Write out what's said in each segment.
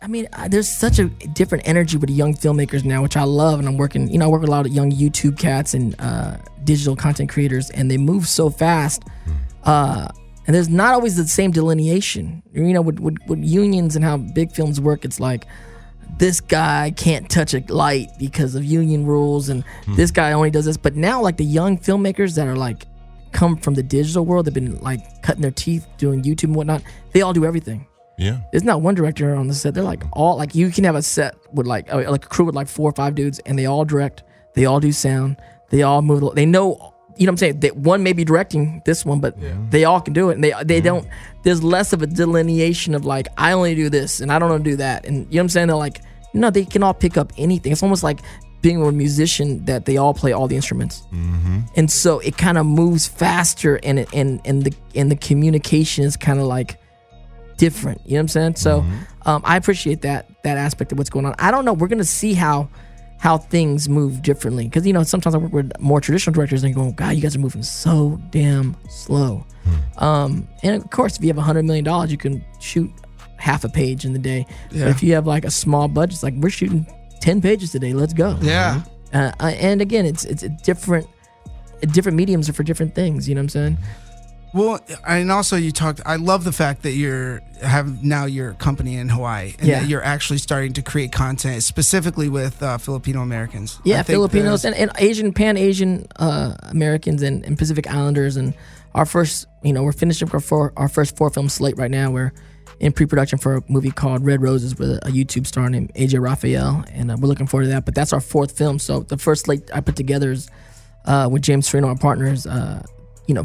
I mean, there's such a different energy with the young filmmakers now, which I love. And I'm working, I work with a lot of young YouTube cats and digital content creators, and they move so fast. And there's not always the same delineation. With unions and how big films work, it's like, this guy can't touch a light because of union rules, and this guy only does this. But now, like, the young filmmakers that are like come from the digital world, they've been like cutting their teeth doing YouTube and whatnot. They all do everything. Yeah. There's not one director on the set. They're like all, like, you can have a set with like a crew with like 4 or 5 dudes, and they all direct, they all do sound, they all move, they know, you know what I'm saying? That one may be directing this one, but they all can do it, and they don't, there's less of a delineation of like, I only do this and I don't do that. And you know what I'm saying? They're like, no, they can all pick up anything. It's almost like being a musician that they all play all the instruments. And so it kind of moves faster, and the communication is kind of like different. You know what I'm saying? So I appreciate that aspect of what's going on. I don't know. We're gonna see how things move differently, because sometimes I work with more traditional directors and go, God, you guys are moving so damn slow. And of course, if you have $100 million, you can shoot half a page in the day. But if you have like a small budget, it's like, we're shooting 10 pages today. Let's go. Yeah. And again, it's different mediums are for different things. You know what I'm saying? Well, and also I love the fact that you have now your company in Hawaii, and that you're actually starting to create content specifically with Filipino Americans. Yeah, Filipinos and Asian, Pan-Asian Americans and Pacific Islanders. And our first, we're finishing our first 4-film slate right now. We're in pre-production for a movie called Red Roses with a YouTube star named AJ Raphael, and we're looking forward to that. But that's our 4th film. So the first slate I put together is with James Serino, our partners,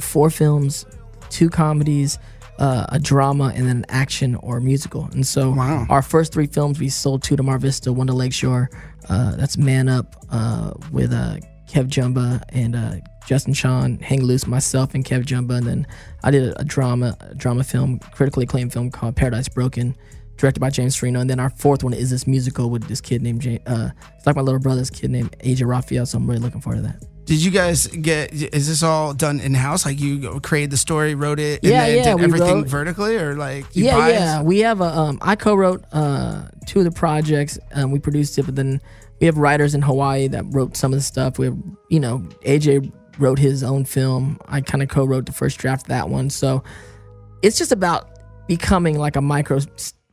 4 films, 2 comedies, a drama, and then an action or musical. And so our first 3 films, we sold 2 to Mar Vista, 1 to Lakeshore. That's Man Up with Kev Jumba and Justin Sean, Hang Loose, myself and Kev Jumba. And then I did a drama film, critically acclaimed film called Paradise Broken, directed by James Serino. And then our 4th one is this musical with this kid named it's like my little brother's kid named AJ Raphael. So I'm really looking forward to that. Did you guys is this all done in-house? Like, you created the story, wrote it, and then did everything vertically, or like we have I co-wrote 2 of the projects, we produced it, but then we have writers in Hawaii that wrote some of the stuff. We have, AJ wrote his own film. I kind of co-wrote the first draft of that one. So it's just about becoming like a micro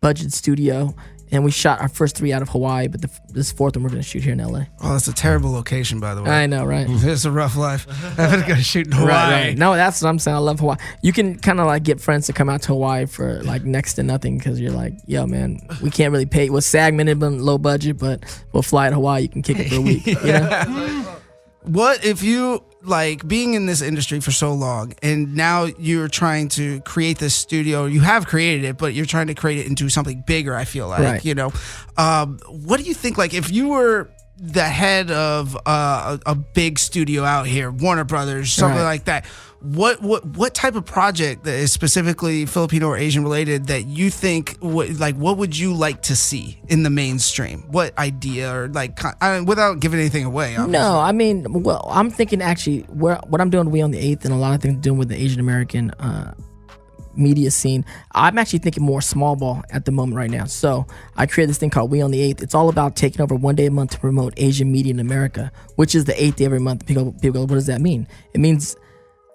budget studio. And we shot our first 3 out of Hawaii, but this 4th one we're going to shoot here in LA. Oh, that's a terrible location, by the way. I know, right? It's a rough life. I'm going to shoot in Hawaii. Right. No, that's what I'm saying. I love Hawaii. You can kind of like get friends to come out to Hawaii for like next to nothing, because you're like, yo, man, we can't really pay. Well, SAG minimum, low budget, but we'll fly to Hawaii. You can kick it for a week. What if you, like, being in this industry for so long, and now you're trying to create this studio? You have created it, but you're trying to create it into something bigger, I feel like, what do you think, like, if you were the head of a big studio out here, Warner Brothers, something like that, what type of project that is specifically Filipino or Asian related that you think what would you like to see in the mainstream? What idea, or like, without giving anything away? Obviously. No, I mean, well, I'm thinking actually what I'm doing We on the 8th, and a lot of things doing with the Asian American media scene. I'm actually thinking more small ball at the moment right now. So I created this thing called We on the 8th. It's all about taking over 1 day a month to promote Asian media in America, which is the 8th day every month. People go, what does that mean? It means,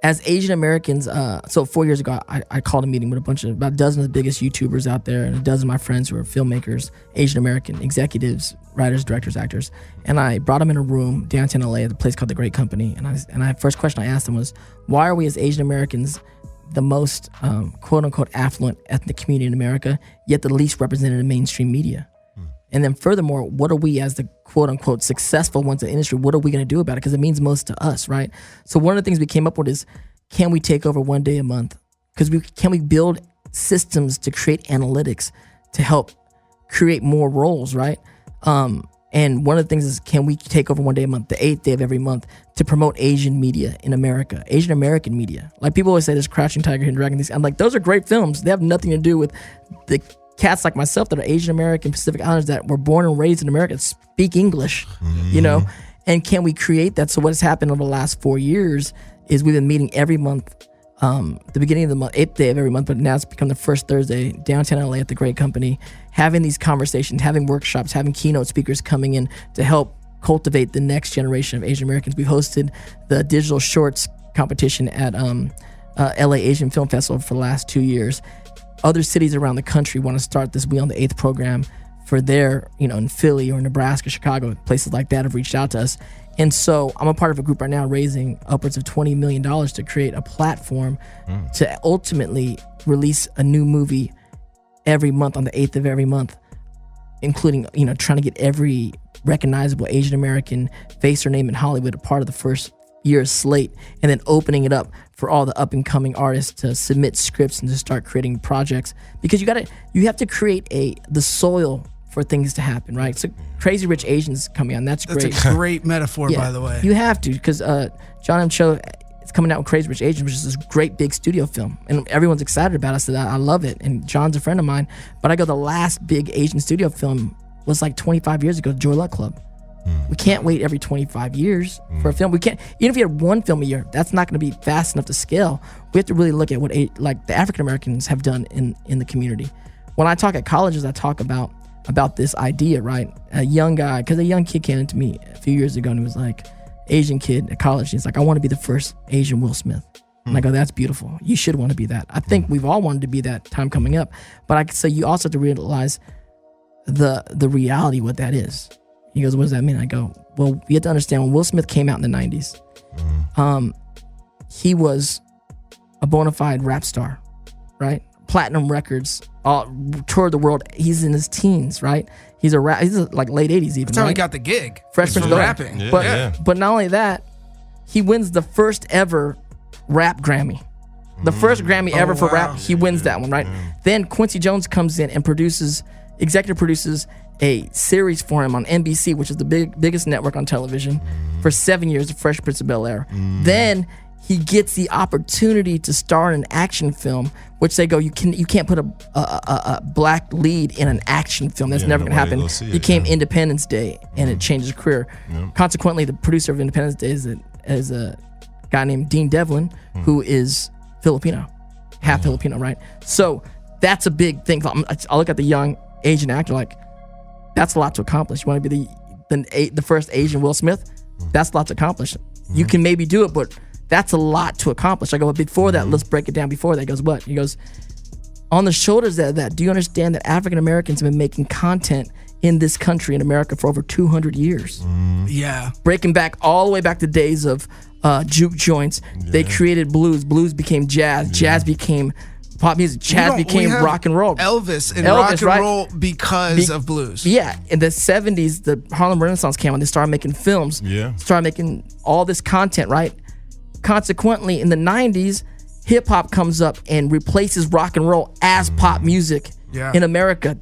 as Asian Americans, so 4 years ago, I called a meeting with about a dozen of the biggest YouTubers out there, and a dozen of my friends who are filmmakers, Asian American executives, writers, directors, actors, and I brought them in a room downtown LA at a place called The Great Company, and first question I asked them was, why are we as Asian Americans the most quote-unquote affluent ethnic community in America, yet the least represented in mainstream media? And then furthermore, what are we as the quote-unquote successful ones in the industry, what are we going to do about it? Because it means most to us, right? So one of the things we came up with is, can we take over 1 day a month? Because can we build systems to create analytics to help create more roles, right? And one of the things is, can we take over 1 day a month, the 8th day of every month, to promote Asian media in America, Asian American media? Like, people always say there's Crouching Tiger, Hidden Dragon. I'm like, those are great films. They have nothing to do with the cats like myself that are Asian American, Pacific Islanders, that were born and raised in America, speak English, And can we create that? So what has happened over the last 4 years is we've been meeting every month, the beginning of the month, 8th day of every month, but now it's become the first Thursday, downtown LA at The Great Company. having these conversations, having workshops, having keynote speakers coming in to help cultivate the next generation of Asian Americans. We've hosted the digital shorts competition at LA Asian Film Festival for the last 2 years. Other cities around the country want to start this We on the 8th program for their, in Philly or Nebraska, Chicago, places like that have reached out to us. And so I'm a part of a group right now raising upwards of $20 million to create a platform to ultimately release a new movie every month on the 8th of every month, including, trying to get every recognizable Asian American face or name in Hollywood a part of the first year's slate, and then opening it up for all the up and coming artists to submit scripts and to start creating projects, because you have to create the soil for things to happen, right? So Crazy Rich Asians coming on, that's great. That's a great metaphor, by the way. You have to, because John M. Cho is coming out with Crazy Rich Asians, which is this great big studio film, and everyone's excited about it. So I love it, and John's a friend of mine. But I go, the last big Asian studio film was like 25 years ago, Joy Luck Club. We can't wait every 25 years for a film. We can't, even if you had one film a year, that's not going to be fast enough to scale. We have to really look at what the African Americans have done in the community. When I talk at colleges, I talk about this idea, right? A young guy, because a young kid came into me a few years ago and he was like, Asian kid at college. He's like, I want to be the first Asian Will Smith. And I go, that's beautiful. You should want to be that. I think we've all wanted to be that time coming up. But I could say you also have to realize the reality of what that is. He goes, what does that mean? I go, well, you have to understand, when Will Smith came out in the 90s, he was a bona fide rap star, right? Platinum records, toured the world. He's in his teens, right? He's like late 80s even. That's how right? he got the gig. Fresh Prince of rapping. Yeah. But not only that, he wins the first ever rap Grammy. The first Grammy ever for rap, he wins that one, right? Then Quincy Jones comes in and executive produces a series for him on NBC, which is the biggest network on television, for 7 years, The Fresh Prince of Bel-Air. Then he gets the opportunity to star in an action film, which they go, you can't put a black lead in an action film. That's never going to happen. Became Independence Day, and it changed his career. Consequently, the producer of Independence Day is a guy named Dean Devlin, who is Filipino, half Filipino, right? So that's a big thing. I look at the young Asian actor like, that's a lot to accomplish. You want to be the first Asian Will Smith? That's a lot to accomplish. You can maybe do it, but that's a lot to accomplish. I go, but before that, let's break it down before that. He goes, what? He goes, on the shoulders of that, do you understand that African Americans have been making content in this country, in America, for over 200 years? Yeah. Breaking back all the way back to days of juke joints. They created blues. Blues became jazz. Jazz became pop music. Jazz became rock and roll. Elvis and rock and roll because of blues. Yeah, in the 70s, the Harlem Renaissance came on. They started making films. Started making all this content, right? Consequently, in the 90s, hip hop comes up and replaces rock and roll as pop music in America.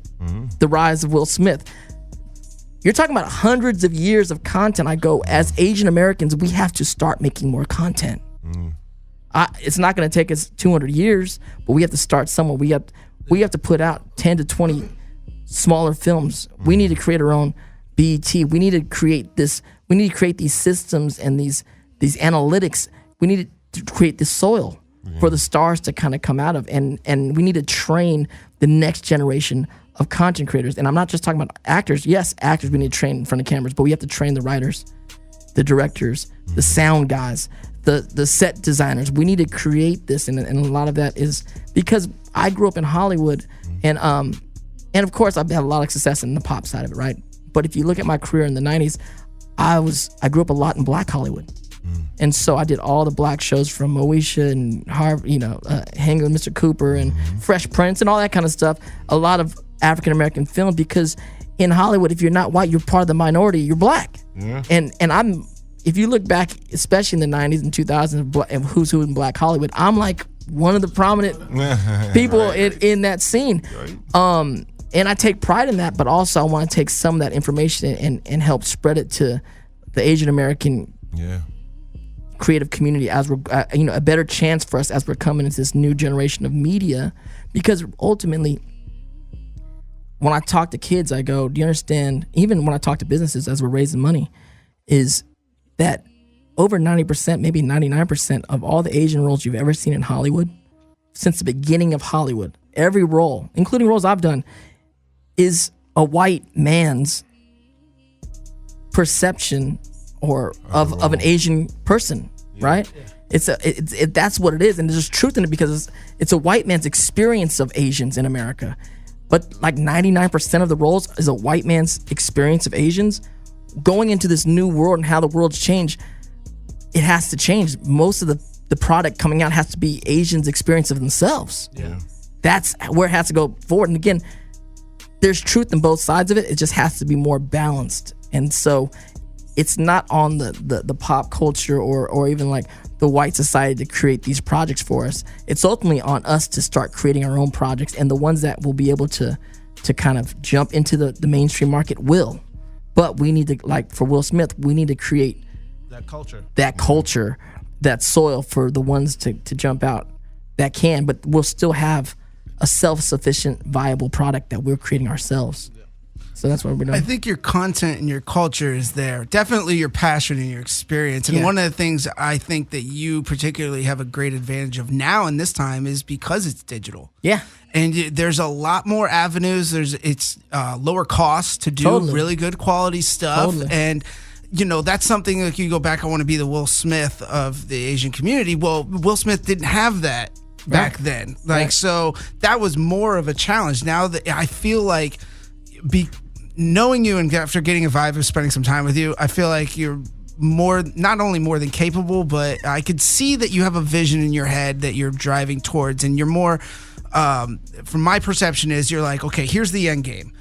The rise of Will Smith. You're talking about hundreds of years of content. I go, as Asian Americans, we have to start making more content. It's not going to take us 200 years, but we have to start somewhere. We have to put out 10 to 20 smaller films. We need to create our own BET. We need to create this. We need to create these systems and these analytics. We need to create this soil for the stars to kind of come out of, and we need to train the next generation of content creators. And I'm not just talking about actors. Yes, actors we need to train in front of cameras, but we have to train the writers, the directors, the sound guys, the set designers. We need to create this, and a lot of that is because I grew up in Hollywood, and of course I've had a lot of success in the pop side of it, right? But if you look at my career in the 90s, I grew up a lot in Black Hollywood. And so I did all the black shows from Moesha and Hanging with Mr. Cooper and Fresh Prince and all that kind of stuff. A lot of African American film, because in Hollywood, if you're not white, you're part of the minority. You're black. And if you look back, especially in the 90s and 2000s, and who's who in Black Hollywood, I'm like one of the prominent people in that scene. And I take pride in that, but also I want to take some of that information and help spread it to the Asian American creative community, as we're a better chance for us as we're coming into this new generation of media. Because ultimately, when I talk to kids, I go, do you understand, even when I talk to businesses as we're raising money, is that over 90%, maybe 99% of all the Asian roles you've ever seen in Hollywood, since the beginning of Hollywood, every role, including roles I've done, is a white man's perception or of an Asian person, right? That's what it is, and there's truth in it because it's a white man's experience of Asians in America. But like 99% of the roles is a white man's experience of Asians. Going into this new world and how the world's changed, it has to change. Most of the product coming out has to be Asians' experience of themselves. Yeah. That's where it has to go forward. And again, there's truth in both sides of it. It just has to be more balanced. And so it's not on the pop culture or even like the white society to create these projects for us. It's ultimately on us to start creating our own projects, and the ones that will be able to kind of jump into the mainstream market will. But we need to, like for Will Smith, we need to create that culture, that soil for the ones to jump out that can, but we'll still have a self-sufficient, viable product that we're creating ourselves. So that's what we're doing. I think your content and your culture is there. Definitely your passion and your experience. And one of the things I think that you particularly have a great advantage of now in this time is because it's digital. Yeah. And there's a lot more avenues. It's lower cost to do really good quality stuff. And that's something like you go back, I want to be the Will Smith of the Asian community. Well, Will Smith didn't have that back then. So that was more of a challenge. Now that I feel like knowing you and after getting a vibe of spending some time with you, I feel like you're not only more than capable, but I could see that you have a vision in your head that you're driving towards, and you're more, from my perception is you're like, okay, here's the end game.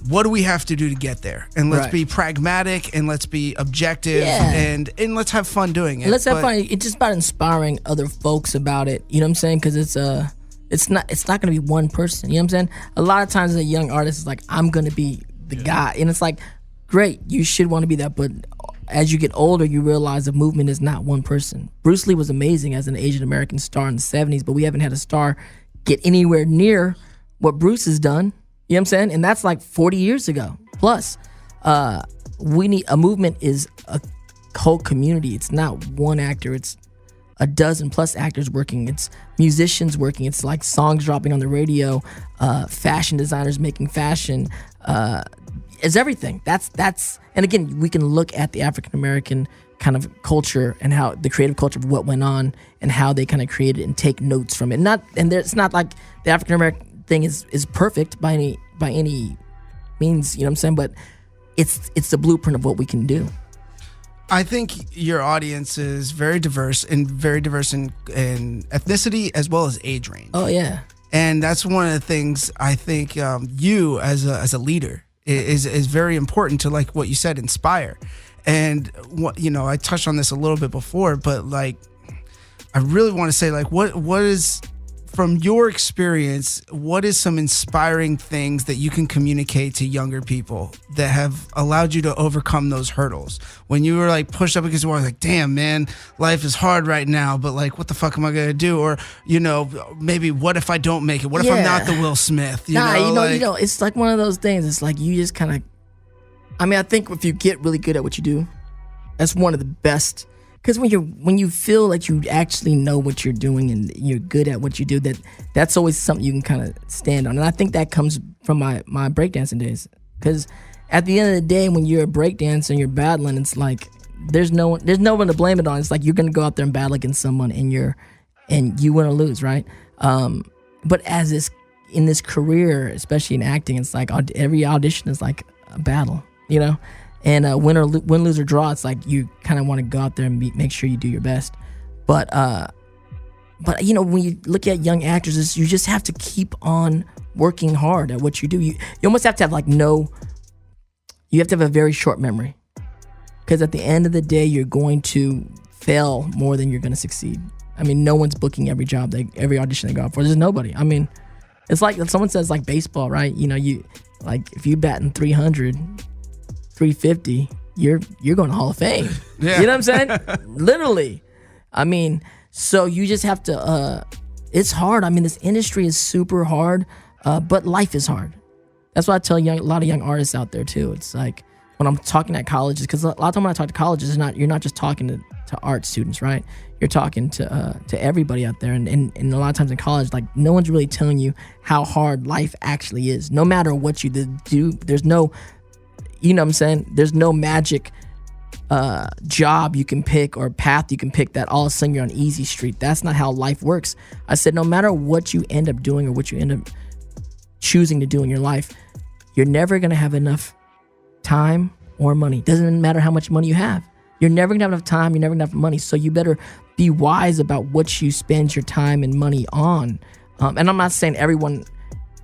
What do we have to do to get there? And let's be pragmatic, and let's be objective, and let's have fun doing it. And let's have fun. It's just about inspiring other folks about it. You know what I'm saying? Because it's not going to be one person. You know what I'm saying? A lot of times as a young artist, it's like, I'm going to be the guy. And it's like, great, you should want to be that. But as you get older, you realize the movement is not one person. Bruce Lee was amazing as an Asian American star in the 70s, but we haven't had a star get anywhere near what Bruce has done. You know what I'm saying? And that's like 40 years ago. Plus, we need a movement is a whole community. It's not one actor. It's a dozen plus actors working. It's musicians working. It's like songs dropping on the radio, fashion designers making fashion. It's everything. That's and again, we can look at the African American kind of culture and how the creative culture of what went on and how they kind of created and take notes from it. It's not like the African American thing is perfect by any means, you know what I'm saying? But it's the blueprint of what we can do. I think your audience is very diverse in ethnicity as well as age range. Oh yeah. And that's one of the things I think you as a leader is very important to, like what you said, inspire. And what I touched on this a little bit before, but like I really want to say, like, what is, from your experience, what is some inspiring things that you can communicate to younger people that have allowed you to overcome those hurdles? When you were like pushed up against the wall, like, damn, man, life is hard right now, but like, what the fuck am I going to do? Or, maybe what if I don't make it? What if I'm not the Will Smith? It's like one of those things. It's like you just kind of, I think if you get really good at what you do, that's one of the best. Because when you feel like you actually know what you're doing and you're good at what you do, that's always something you can kind of stand on. And I think that comes from my breakdancing days. Because at the end of the day, when you're a breakdancer and you're battling, it's like there's no one to blame it on. It's like you're gonna go out there and battle against someone and you win or lose, right? But in this career, especially in acting, it's like every audition is like a battle, And win, lose, or draw, it's like you kind of want to go out there and make sure you do your best. But when you look at young actors, you just have to keep on working hard at what you do. You almost have to have you have to have a very short memory. Because at the end of the day, you're going to fail more than you're going to succeed. No one's booking every job, every audition they go out for. There's nobody. It's like if someone says like baseball, right? If you batting 300, 350, you're going to Hall of Fame. Yeah. You know what I'm saying? Literally. So you just have to, it's hard. This industry is super hard, but life is hard. That's why I tell a lot of young artists out there too. It's like when I'm talking at colleges, because a lot of time when I talk to colleges, you're not just talking to art students, right? You're talking to everybody out there, and a lot of times in college, like no one's really telling you how hard life actually is. No matter what you do, there's no, you know what I'm saying? There's no magic job you can pick or path you can pick that all of a sudden you're on easy street. That's not how life works. I said no matter what you end up doing or what you end up choosing to do in your life, you're never gonna have enough time or money. Doesn't matter how much money you have. You're never gonna have enough time, you're never gonna have enough money. So you better be wise about what you spend your time and money on. And I'm not saying everyone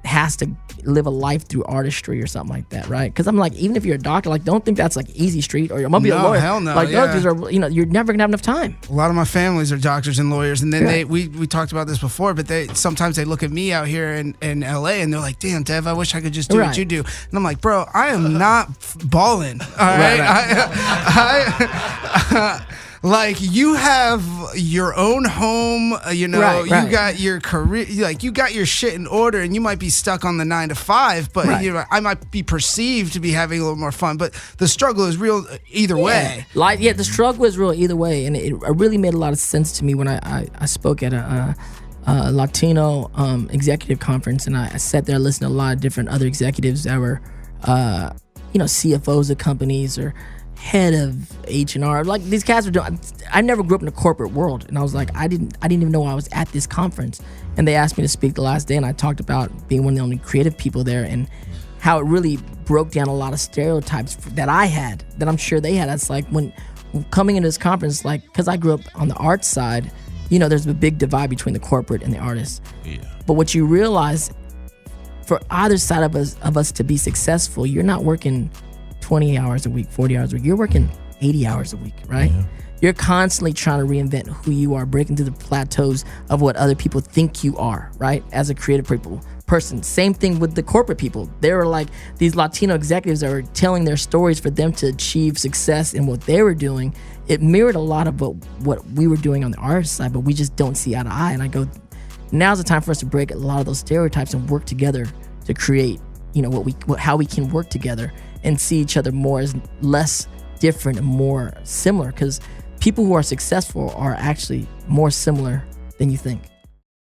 has to live a life through artistry or something like that, right? Because I'm like, even if you're a doctor, like don't think that's like easy street, or I'm gonna be a lawyer. Hell no, like those are, you know, you're never gonna have enough time. A lot of my families are doctors and lawyers, and then we talked about this before, but sometimes they look at me out here in LA and they're like, damn, Dev, I wish I could just do what you do. And I'm like, bro, I am not balling. All right. Like you have your own home, you know, you got your career, like you got your shit in order, and you might be stuck on the 9 to 5, but you know, I might be perceived to be having a little more fun, but the struggle is real either way. Like, the struggle is real either way. And it really made a lot of sense to me when I spoke at a Latino executive conference, and I sat there and listened to a lot of different other executives that were, you know, CFOs of companies or head of H&R. Like these cats were doing. I never grew up in the corporate world, and I was like, I didn't even know I was at this conference. And they asked me to speak the last day, and I talked about being one of the only creative people there and how it really broke down a lot of stereotypes that I had, that I'm sure they had. It's like when coming into this conference, like, because I grew up on the art side, you know, there's a big divide between the corporate and the artists. Yeah. But what you realize, for either side of us to be successful, you're not working 20 hours a week, 40 hours a week. You're working 80 hours a week, right? Yeah. You're constantly trying to reinvent who you are, breaking through the plateaus of what other people think you are, right? As a creative person. Same thing with the corporate people. They were like these Latino executives that were telling their stories for them to achieve success in what they were doing. It mirrored a lot of what we were doing on the artist side, but we just don't see eye to eye. And I go, now's the time for us to break a lot of those stereotypes and work together to create, you know, how we can work together and see each other more as less different and more similar, because people who are successful are actually more similar than you think.